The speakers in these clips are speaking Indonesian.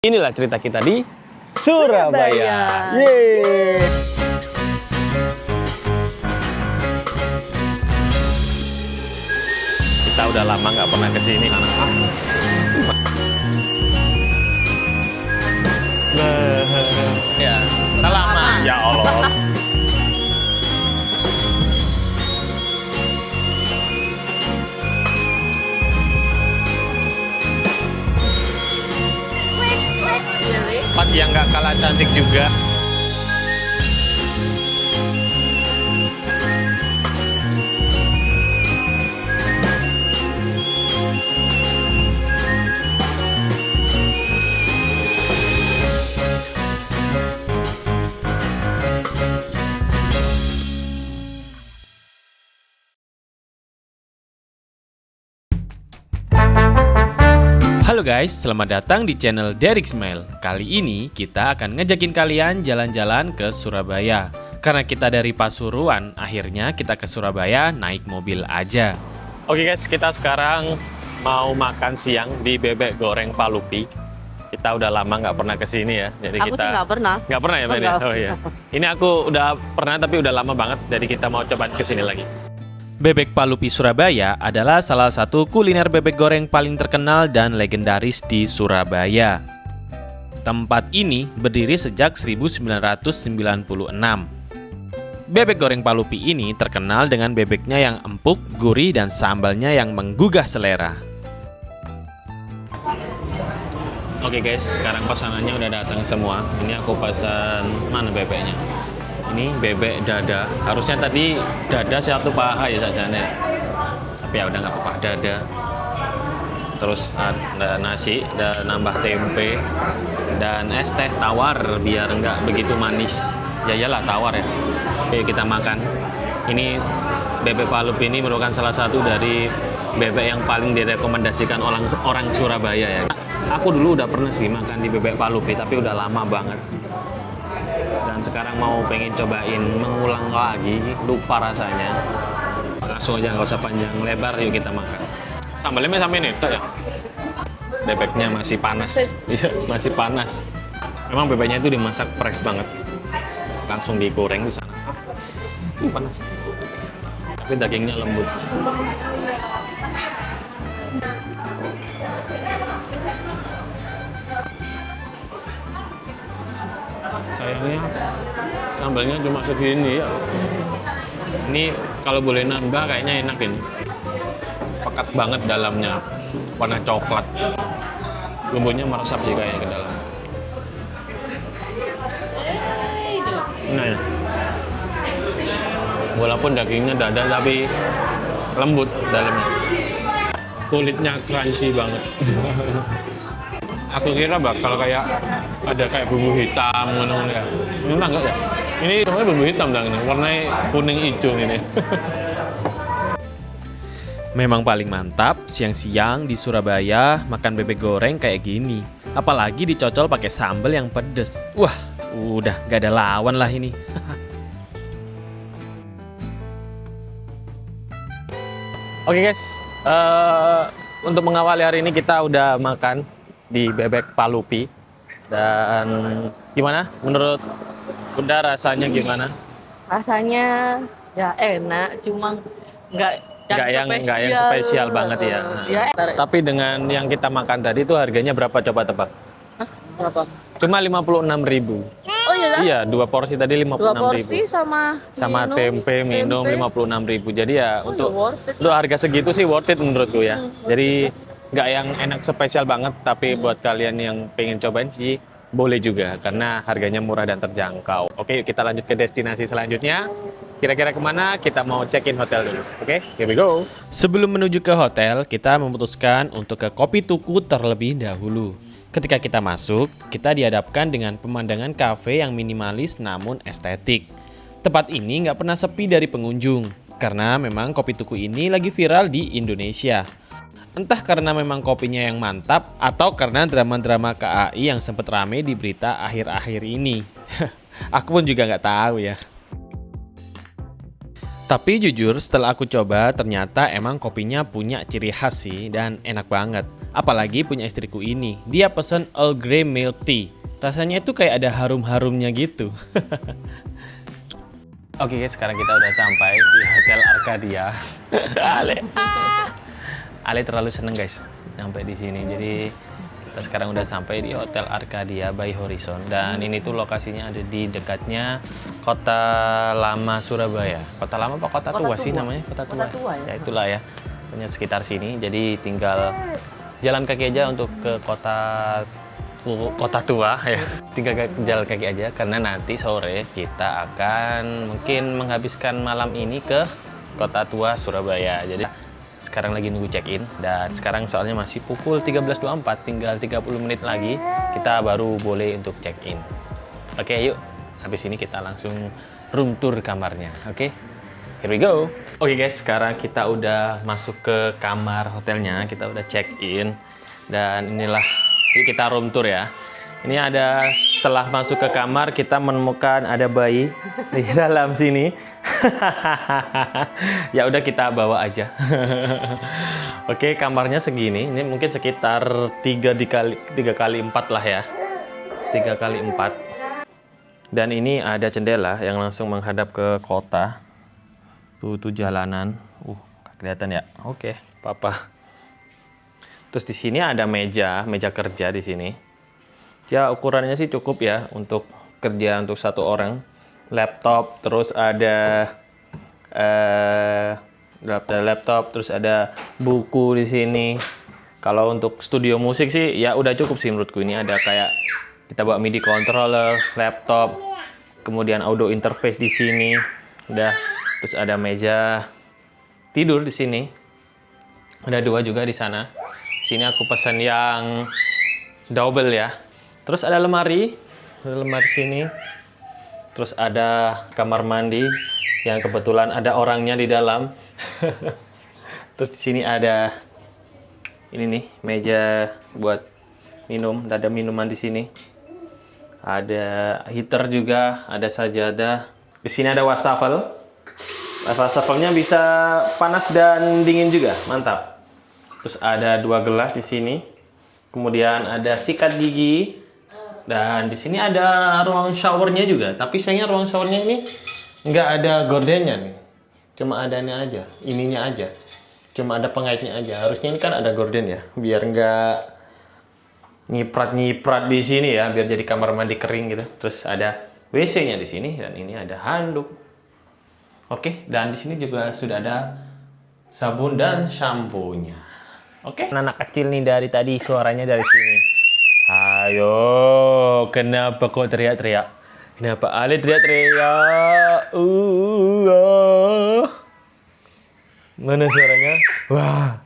Inilah cerita kita di Surabaya. Surabaya. Yeay. Kita udah lama nggak pernah ke sini. Ya, udah lama. Ya Allah. Tempat yang nggak kalah cantik juga. Halo guys, selamat datang di channel Derek Smile. Kali ini kita akan ngejakin kalian jalan-jalan ke Surabaya. Karena kita dari Pasuruan, akhirnya kita ke Surabaya naik mobil aja. Oke guys, kita sekarang mau makan siang di Bebek Goreng Palupi. Kita udah lama nggak pernah ke sini ya. Jadi Aku kita sih nggak pernah. Nggak pernah ya, Mbak? Enggak. Oh iya. Ini aku udah pernah tapi udah lama banget. Jadi kita mau coba ke sini lagi. Bebek Palupi Surabaya adalah salah satu kuliner bebek goreng paling terkenal dan legendaris di Surabaya. Tempat ini berdiri sejak 1996. Bebek goreng Palupi ini terkenal dengan bebeknya yang empuk, gurih, dan sambalnya yang menggugah selera. Oke guys, sekarang pesanannya udah datang semua. Ini aku pesan, mana bebeknya? Ini bebek dada. Harusnya tadi dada satu paha ya sajane. Tapi ya udah nggak apa-apa, dada. Terus ada nasi, dan nambah tempe dan es teh tawar biar nggak begitu manis. Ya iyalah tawar ya. Oke, kita makan. Ini bebek Palupi ini merupakan salah satu dari bebek yang paling direkomendasikan orang Surabaya ya. Aku dulu udah pernah sih makan di Bebek Palupi tapi udah lama banget. Dan sekarang mau pengen cobain mengulang lagi, lupa rasanya. Langsung aja, nggak usah panjang lebar, yuk kita makan. Sambalnya sampai nih, ya. Bebeknya masih panas. Iya, masih panas. Memang bebeknya itu dimasak fresh banget. Langsung digoreng di sana. Panas. Tapi dagingnya lembut. Sayangnya sambalnya cuma segini ya. Ini kalau boleh nambah kayaknya enak ini. Pekat banget dalamnya, warna coklat. Bumbunya meresap sih kayaknya ke dalam. Nah ya. Walaupun dagingnya dada tapi lembut dalamnya. Kulitnya crunchy banget. Aku kira bakal kayak ada kayak bumbu hitam ngono-ngono ya. Ini enggak ya? Ini sebenarnya bumbu hitam dan ini warnanya kuning hijau ini. Memang paling mantap siang-siang di Surabaya makan bebek goreng kayak gini. Apalagi dicocol pakai sambal yang pedes. Wah, udah gak ada lawan lah ini. Oke guys, untuk mengawali hari ini kita udah makan di Bebek Palupi. Dan gimana menurut Bunda, rasanya gimana? Rasanya ya enak, cuma nggak yang spesial banget ya. Ya, Tapi dengan yang kita makan tadi itu harganya berapa, coba tebak? Hah? Berapa? Cuma 56.000. Oh iya, Iya, dua porsi tadi 56.000. dua porsi sama Tempe, minum 56.000. Jadi ya Oh, untuk ya worth it. untuk harga segitu sih worth it menurutku ya. Jadi nggak yang enak spesial banget, tapi buat kalian yang pengen cobain sih boleh juga karena harganya murah dan terjangkau. Oke, yuk kita lanjut ke destinasi selanjutnya. Kira-kira kemana? Kita mau check-in hotel dulu. Oke, here we go. Sebelum menuju ke hotel, kita memutuskan untuk ke Kopi Tuku terlebih dahulu. Ketika kita masuk, kita dihadapkan dengan pemandangan kafe yang minimalis namun estetik. Tempat ini nggak pernah sepi dari pengunjung, karena memang Kopi Tuku ini lagi viral di Indonesia. Entah karena memang kopinya yang mantap, atau karena drama-drama KAI yang sempat rame di berita akhir-akhir ini. Aku pun juga nggak tahu ya. Tapi jujur setelah aku coba ternyata emang kopinya punya ciri khas sih dan enak banget. Apalagi punya istriku ini, dia pesen Earl Grey Milk Tea. Rasanya itu kayak ada harum-harumnya gitu. Oke guys, sekarang kita udah sampai di Hotel Arcadia. Ale terlalu seneng guys sampai di sini. Jadi kita sekarang udah sampai di Hotel Arcadia by Horizon dan ini tuh lokasinya ada di dekatnya Kota Lama Surabaya. Kota Lama apa Kota Tua sih namanya? Kota Tua ya. Ya itulah ya. Punya sekitar sini. Jadi tinggal jalan kaki aja untuk ke Kota Tua ya. Tinggal jalan kaki aja karena nanti sore kita akan mungkin menghabiskan malam ini ke Kota Tua Surabaya. Jadi sekarang lagi nunggu check-in dan sekarang soalnya masih pukul 13.24, tinggal 30 menit lagi kita baru boleh untuk check-in. Oke, yuk. Habis ini kita langsung room tour kamarnya. Oke. Here we go. Oke guys, sekarang kita udah masuk ke kamar hotelnya, kita udah check-in dan inilah yuk kita room tour ya. Ini ada setelah masuk ke kamar kita menemukan ada bayi di dalam sini. Ya udah kita bawa aja. Oke, kamarnya segini. Ini mungkin sekitar 3 kali 4 lah ya. 3 kali 4. Dan ini ada jendela yang langsung menghadap ke kota. Tuh jalanan. Kelihatan ya. Oke, papa. Terus di sini ada meja kerja di sini. Ya ukurannya sih cukup ya untuk kerja untuk satu orang. Laptop, terus ada laptop, terus ada buku di sini. Kalau untuk studio musik sih ya udah cukup sih menurutku. Ini ada kayak kita bawa MIDI controller, laptop, kemudian audio interface di sini. Udah, terus ada meja tidur di sini. Ada 2 juga di sana. Sini aku pesan yang double ya. Terus ada lemari sini. Terus ada kamar mandi yang kebetulan ada orangnya di dalam. Terus di sini ada ini nih meja buat minum, ada minuman di sini. Ada heater juga, ada sajadah. Di sini ada wastafel. Wastafelnya bisa panas dan dingin juga, mantap. Terus ada 2 gelas di sini. Kemudian ada sikat gigi. Dan di sini ada ruang showernya juga. Tapi sayangnya ruang showernya ini nggak ada gordennya nih. Cuma adanya aja, ininya aja. Cuma ada pengaitnya aja. Harusnya ini kan ada gorden ya, biar nggak nyiprat di sini ya, biar jadi kamar mandi kering gitu. Terus ada WC-nya di sini dan ini ada handuk. Oke, dan di sini juga sudah ada sabun dan shampoo-nya. Oke. Anak kecil nih dari tadi suaranya dari sini. Ayo, kenapa kok teriak-teriak? Kenapa Ale teriak-teriak? Mana suaranya? Wah.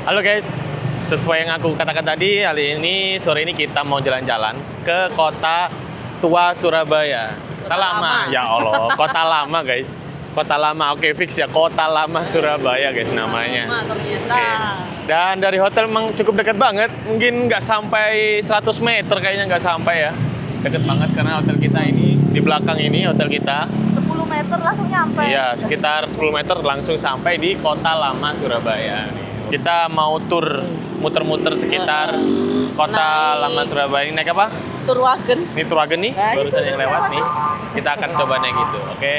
Halo guys, sesuai yang aku katakan tadi, hari ini sore ini kita mau jalan-jalan ke Kota Tua Surabaya. Kota Lama. Ya Allah, Kota Lama guys. Kota Lama, oke fix ya, Kota Lama Surabaya guys namanya. Ternyata. Dan dari hotel memang cukup dekat banget, mungkin nggak sampai 100 meter kayaknya, nggak sampai ya. Deket banget karena hotel kita ini, di belakang ini hotel kita. 10 meter langsung nyampe. Iya, sekitar 10 meter langsung sampai di Kota Lama Surabaya. Kita mau tur muter-muter sekitar Kota Lama Surabaya. Ini naik apa? Turwagen. Ini Turwagen nih, Nah, barusan itu yang lewat nih. Kita akan coba naik gitu, oke?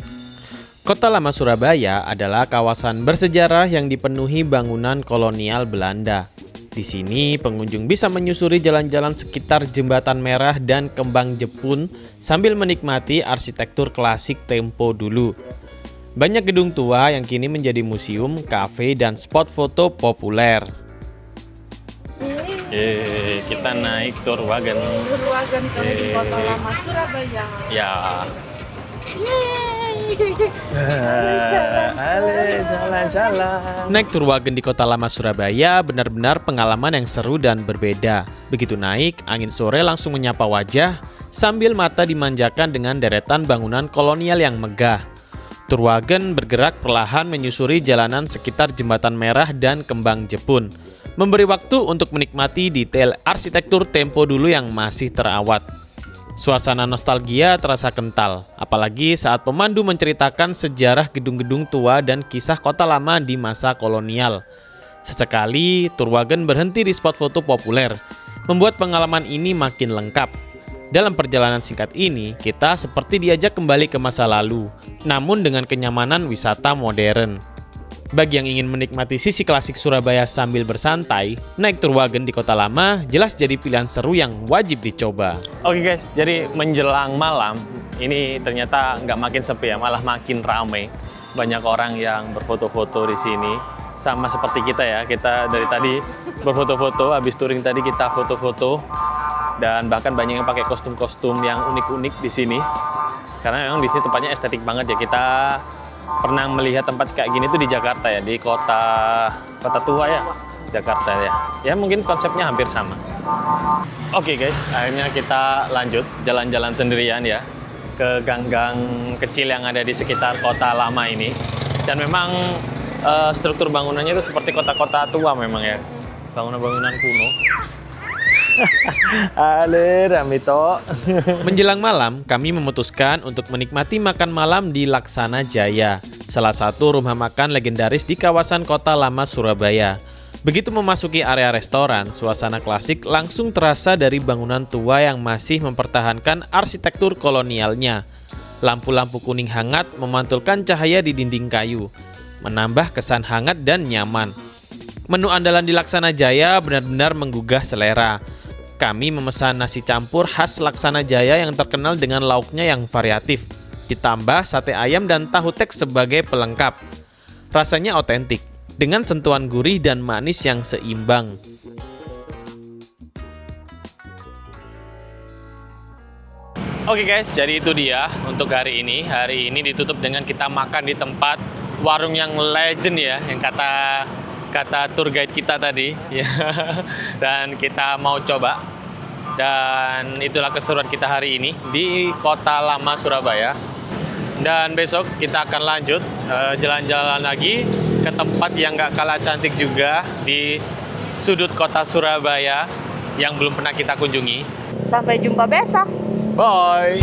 Kota Lama Surabaya adalah kawasan bersejarah yang dipenuhi bangunan kolonial Belanda. Di sini pengunjung bisa menyusuri jalan-jalan sekitar Jembatan Merah dan Kembang Jepun sambil menikmati arsitektur klasik tempo dulu. Banyak gedung tua yang kini menjadi museum, kafe, dan spot foto populer. Kita naik Turwagen. Turwagen ke Kota Lama Surabaya. Ya. Jalan-jalan. Naik Turwagen di Kota Lama Surabaya benar-benar pengalaman yang seru dan berbeda. Begitu naik, angin sore langsung menyapa wajah sambil mata dimanjakan dengan deretan bangunan kolonial yang megah. Turwagen bergerak perlahan menyusuri jalanan sekitar Jembatan Merah dan Kembang Jepun, memberi waktu untuk menikmati detail arsitektur tempo dulu yang masih terawat. Suasana nostalgia terasa kental, apalagi saat pemandu menceritakan sejarah gedung-gedung tua dan kisah kota lama di masa kolonial. Sesekali, Tourwagen berhenti di spot foto populer, membuat pengalaman ini makin lengkap. Dalam perjalanan singkat ini, kita seperti diajak kembali ke masa lalu, namun dengan kenyamanan wisata modern. Bagi yang ingin menikmati sisi klasik Surabaya sambil bersantai, naik Tourwagen di Kota Lama jelas jadi pilihan seru yang wajib dicoba. Oke guys, jadi menjelang malam, ini ternyata nggak makin sepi ya, malah makin ramai. Banyak orang yang berfoto-foto di sini. Sama seperti kita ya, kita dari tadi berfoto-foto, habis touring tadi kita foto-foto. Dan bahkan banyak yang pakai kostum-kostum yang unik-unik di sini. Karena memang di sini tempatnya estetik banget ya. Kita pernah melihat tempat kayak gini tuh di Jakarta ya, di kota tua ya, Jakarta ya. Ya mungkin konsepnya hampir sama. Oke guys, akhirnya kita lanjut jalan-jalan sendirian ya ke gang-gang kecil yang ada di sekitar Kota Lama ini. Dan memang struktur bangunannya itu seperti kota-kota tua memang ya, bangunan-bangunan kuno. Ale Ramito. Menjelang malam, kami memutuskan untuk menikmati makan malam di Laksana Jaya, salah satu rumah makan legendaris di kawasan Kota Lama Surabaya. Begitu memasuki area restoran, suasana klasik langsung terasa dari bangunan tua yang masih mempertahankan arsitektur kolonialnya. Lampu-lampu kuning hangat memantulkan cahaya di dinding kayu, menambah kesan hangat dan nyaman. Menu andalan di Laksana Jaya benar-benar menggugah selera. Kami memesan nasi campur khas Laksana Jaya yang terkenal dengan lauknya yang variatif, ditambah sate ayam dan tahu tek sebagai pelengkap. Rasanya otentik, dengan sentuhan gurih dan manis yang seimbang. Oke guys, jadi itu dia untuk hari ini. Hari ini ditutup dengan kita makan di tempat warung yang legend ya, yang kata tour guide kita tadi ya. Dan kita mau coba, dan itulah keseruan kita hari ini di Kota Lama Surabaya. Dan besok kita akan lanjut jalan-jalan lagi ke tempat yang gak kalah cantik juga di sudut kota Surabaya yang belum pernah kita kunjungi. Sampai jumpa besok. Bye.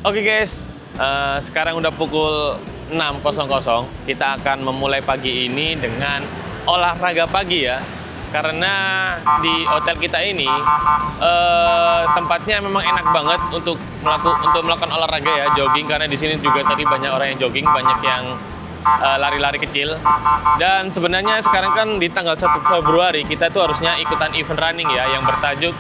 Oke guys, sekarang udah pukul 6.00. Kita akan memulai pagi ini dengan olahraga pagi ya. Karena di hotel kita ini tempatnya memang enak banget untuk melakukan olahraga ya, jogging. Karena di sini juga tadi banyak orang yang jogging, banyak yang lari-lari kecil. Dan sebenarnya sekarang kan di tanggal 1 Februari kita tuh harusnya ikutan event running ya, yang bertajuk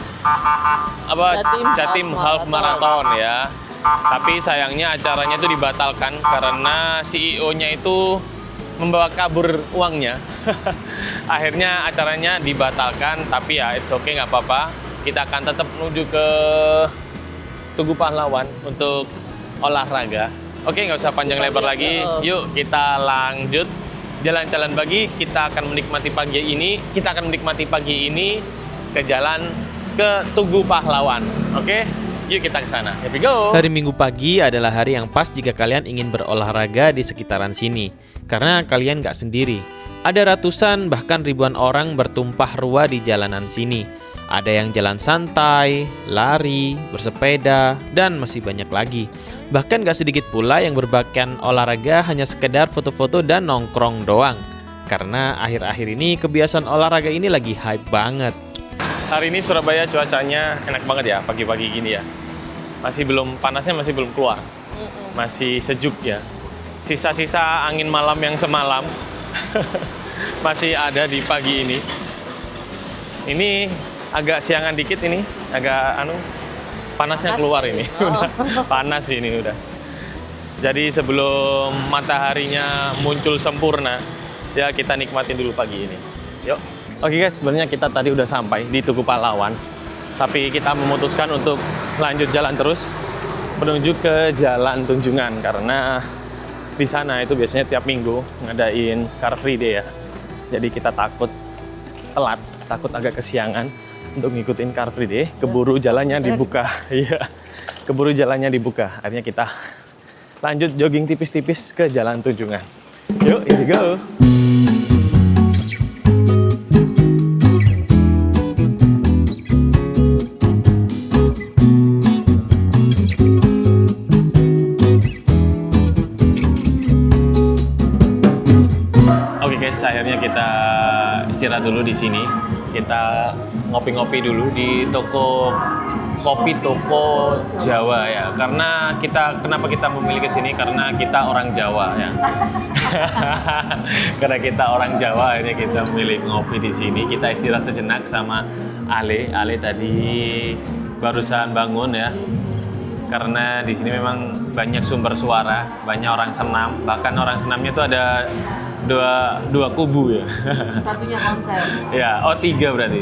Jatim Half Marathon ya. Tapi sayangnya acaranya itu dibatalkan karena CEO-nya itu membawa kabur uangnya. Akhirnya acaranya dibatalkan, tapi ya it's okay, nggak apa-apa. Kita akan tetap menuju ke Tugu Pahlawan untuk olahraga. Oke, nggak usah panjang lebar lagi. Yuk kita lanjut jalan-jalan pagi. Kita akan menikmati pagi ini ke jalan ke Tugu Pahlawan. Oke? Yuk kita ke sana. Here we go. Hari Minggu pagi adalah hari yang pas jika kalian ingin berolahraga di sekitaran sini. Karena kalian nggak sendiri. Ada ratusan bahkan ribuan orang bertumpah ruah di jalanan sini. Ada yang jalan santai, lari, bersepeda, dan masih banyak lagi. Bahkan gak sedikit pula yang berpakaian olahraga hanya sekedar foto-foto dan nongkrong doang. Karena akhir-akhir ini kebiasaan olahraga ini lagi hype banget. Hari ini Surabaya cuacanya enak banget ya, pagi-pagi gini ya. Panasnya masih belum keluar. Masih sejuk ya. Sisa-sisa angin malam yang semalam masih ada di pagi ini. Ini agak siangan dikit ini, agak panasnya keluar ini. Udah panas ini udah. Jadi sebelum mataharinya muncul sempurna, ya kita nikmatin dulu pagi ini. Yuk. Oke guys, sebenarnya kita tadi udah sampai di Tugu Pahlawan. Tapi kita memutuskan untuk lanjut jalan terus menuju ke Jalan Tunjungan karena di sana itu biasanya tiap minggu ngadain Car Free Day ya. Jadi kita takut telat, takut agak kesiangan untuk ngikutin Car Free Day, keburu jalannya dibuka. Iya. Keburu jalannya dibuka. Akhirnya kita lanjut jogging tipis-tipis ke Jalan Tunjungan. Yuk, here we go. guys, akhirnya kita istirahat dulu di sini. Kita ngopi-ngopi dulu di toko kopi toko Jawa ya. Karena kenapa kita memilih ke sini? Karena kita orang Jawa ya. Karena kita orang Jawa, akhirnya kita memilih ngopi di sini. Kita istirahat sejenak sama Ale. Ale tadi barusan bangun ya. Karena di sini memang banyak sumber suara, banyak orang senam. Bahkan orang senamnya itu ada dua kubu ya. Satunya konser. Ya, tiga berarti.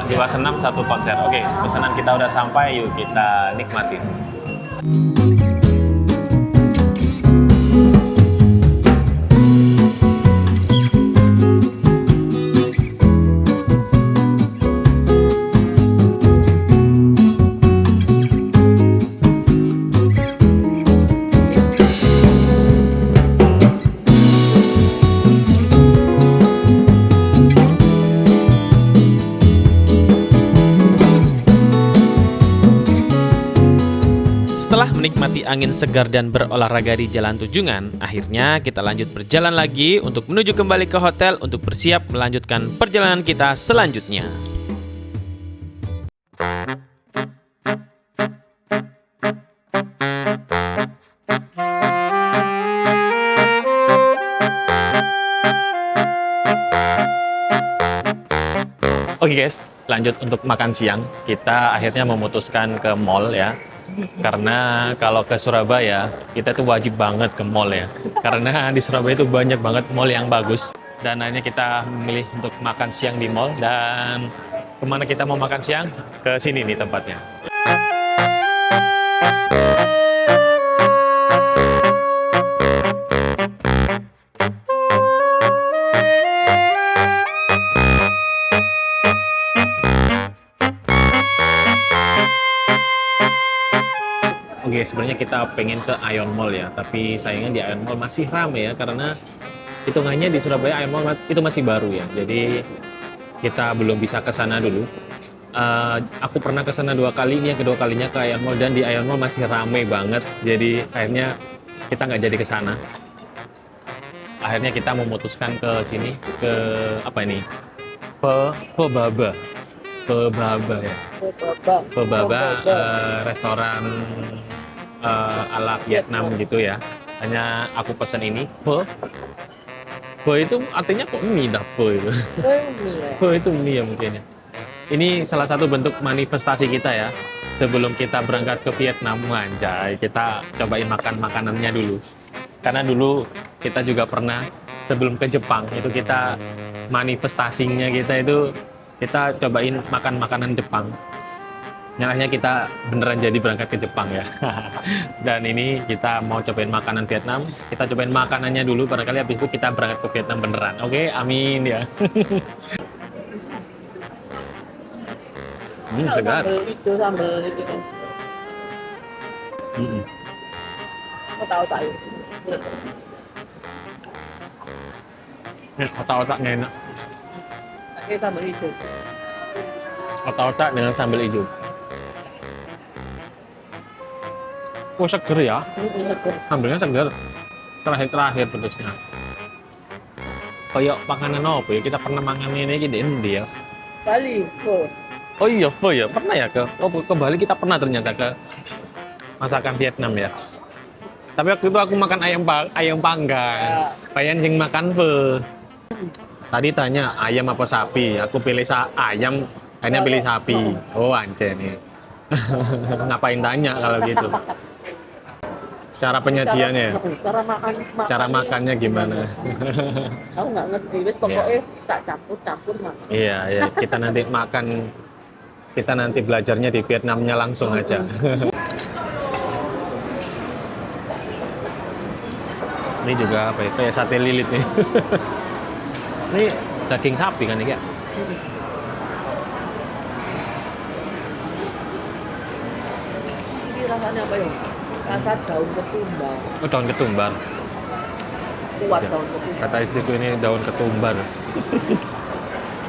Dua senam, satu konser. Oke, pesanan kita udah sampai, yuk kita nikmatin. Setelah menikmati angin segar dan berolahraga di Jalan Tunjungan, akhirnya kita lanjut berjalan lagi untuk menuju kembali ke hotel untuk bersiap melanjutkan perjalanan kita selanjutnya. Oke guys, lanjut untuk makan siang. Kita akhirnya memutuskan ke mall ya. Karena kalau ke Surabaya, kita tuh wajib banget ke mall ya. Karena di Surabaya itu banyak banget mall yang bagus. Dan akhirnya kita memilih untuk makan siang di mall. Dan kemana kita mau makan siang? Ke sini nih tempatnya. Oke, sebenarnya kita pengen ke Ion Mall ya, tapi sayangnya di Ion Mall masih rame ya, karena hitungannya di Surabaya Ion Mall itu masih baru ya, jadi kita belum bisa ke sana dulu. Aku pernah ke sana 2 kali, ini yang kedua kalinya ke Ion Mall, dan di Ion Mall masih rame banget, jadi akhirnya kita nggak jadi ke sana. Akhirnya kita memutuskan ke sini, ke apa ini? Pebaba ya. Pebaba, restoran ala Vietnam gitu ya. Hanya aku pesan ini, Pho itu artinya kok mie dah Pho itu. Pho itu mie ya mungkin ya. Ini salah satu bentuk manifestasi kita ya. Sebelum kita berangkat ke Vietnam, anjay, kita cobain makan makanannya dulu. Karena dulu kita juga pernah sebelum ke Jepang itu kita manifestasinya kita itu kita cobain makan makanan Jepang. Nyalahnya kita beneran jadi berangkat ke Jepang ya. Dan ini kita mau cobain makanan Vietnam. Kita cobain makanannya dulu, barangkali habis itu kita berangkat ke Vietnam beneran. Oke, amin ya. Segar. Sambal itu kan. Aku tahu. Otak-otaknya enak. Pakai sambal hijau. Otak-otak dengan sambal hijau. Oh, seger ya. Seger. Sambalnya seger. Terakhir pedasnya. Kayak makanan apa ya? Kita pernah makan ini di India. Bali, Pho. Oh iya, Pho ya. Pernah ya ke Bali, kita pernah ternyata ke masakan Vietnam ya. Tapi waktu itu aku makan ayam panggang. Payan yang makan Pho. Tadi tanya ayam apa sapi, aku pilih ayam, akhirnya pilih sapi. Oh anjir nih. Ngapain tanya kalau gitu? Cara penyajiannya, cara makannya gimana? Aku nggak ngerti, wis pokoknya tak campur mah. Iya, kita nanti belajarnya di Vietnamnya langsung aja. Ini juga apa ya, kayak sate lilit nih. Ini daging sapi kan ini ya? Ini rasanya apa ya? Rasa daun ketumbar. Oh, daun ketumbar. Kuat Ya. daun ketumbar. Kata istriku ini daun ketumbar.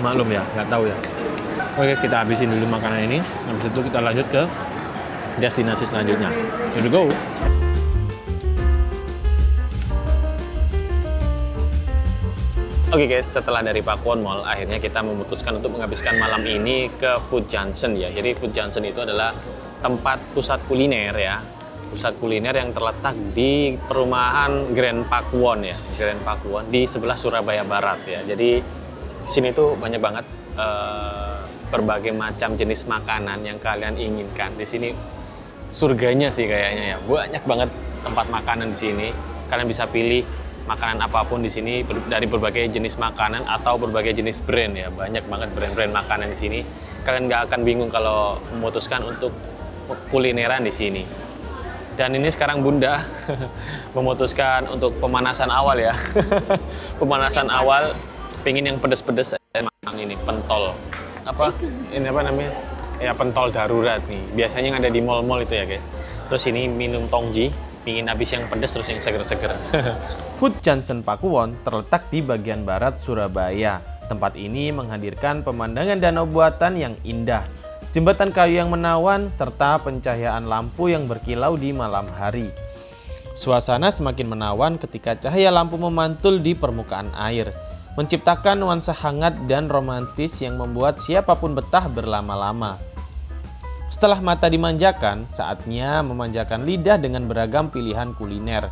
Maklum ya, nggak tahu ya. Oke, kita habisin dulu makanan ini. Habis itu kita lanjut ke destinasi selanjutnya. Here we go. Oke guys, setelah dari Pakuwon Mall, akhirnya kita memutuskan untuk menghabiskan malam ini ke Food Junction ya. Jadi Food Junction itu adalah tempat pusat kuliner ya. Pusat kuliner yang terletak di perumahan Grand Pakuwon ya. Grand Pakuwon di sebelah Surabaya Barat ya. Jadi sini tuh banyak banget berbagai macam jenis makanan yang kalian inginkan. Di sini surganya sih kayaknya ya. Banyak banget tempat makanan di sini. Kalian bisa pilih makanan apapun di sini dari berbagai jenis makanan atau berbagai jenis brand ya. Banyak banget brand-brand makanan di sini. Kalian nggak akan bingung kalau memutuskan untuk kulineran di sini. Dan ini sekarang Bunda memutuskan untuk pemanasan awal ya. Pemanasan awal, pengen yang pedes-pedes emang ini pentol. Apa? Ini apa namanya? Ya pentol darurat nih. Biasanya yang ada di mall-mall itu ya guys. Terus ini minum tongji. Pingin habis yang pedas terus yang seger-seger. Food Junction Pakuwon terletak di bagian barat Surabaya. Tempat ini menghadirkan pemandangan danau buatan yang indah, jembatan kayu yang menawan, serta pencahayaan lampu yang berkilau di malam hari. Suasana semakin menawan ketika cahaya lampu memantul di permukaan air, menciptakan nuansa hangat dan romantis yang membuat siapapun betah berlama-lama. Setelah mata dimanjakan, saatnya memanjakan lidah dengan beragam pilihan kuliner.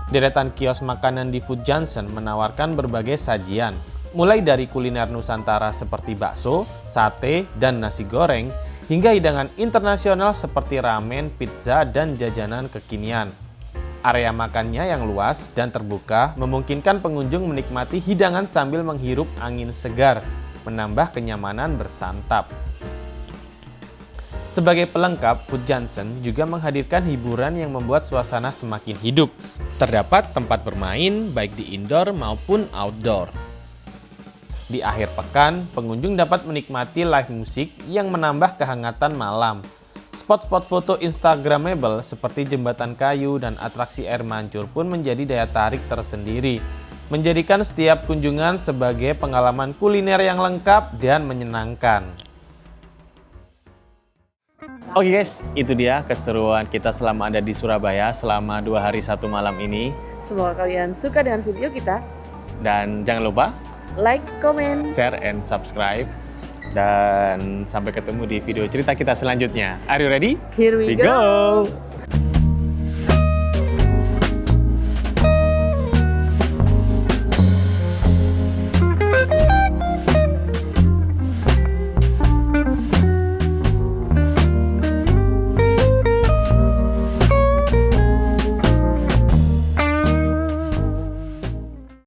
Deretan kios makanan di Food Junction menawarkan berbagai sajian, mulai dari kuliner Nusantara seperti bakso, sate, dan nasi goreng, hingga hidangan internasional seperti ramen, pizza, dan jajanan kekinian. Area makannya yang luas dan terbuka memungkinkan pengunjung menikmati hidangan sambil menghirup angin segar, menambah kenyamanan bersantap. Sebagai pelengkap, Food Junction juga menghadirkan hiburan yang membuat suasana semakin hidup. Terdapat tempat bermain baik di indoor maupun outdoor. Di akhir pekan, pengunjung dapat menikmati live musik yang menambah kehangatan malam. Spot-spot foto Instagramable seperti jembatan kayu dan atraksi air mancur pun menjadi daya tarik tersendiri, menjadikan setiap kunjungan sebagai pengalaman kuliner yang lengkap dan menyenangkan. Oke guys, itu dia keseruan kita selama ada di Surabaya selama 2 hari 1 malam ini. Semoga kalian suka dengan video kita. Dan jangan lupa Like, comment, share, and subscribe. Dan sampai ketemu di video cerita kita selanjutnya. Are you ready? Here we go.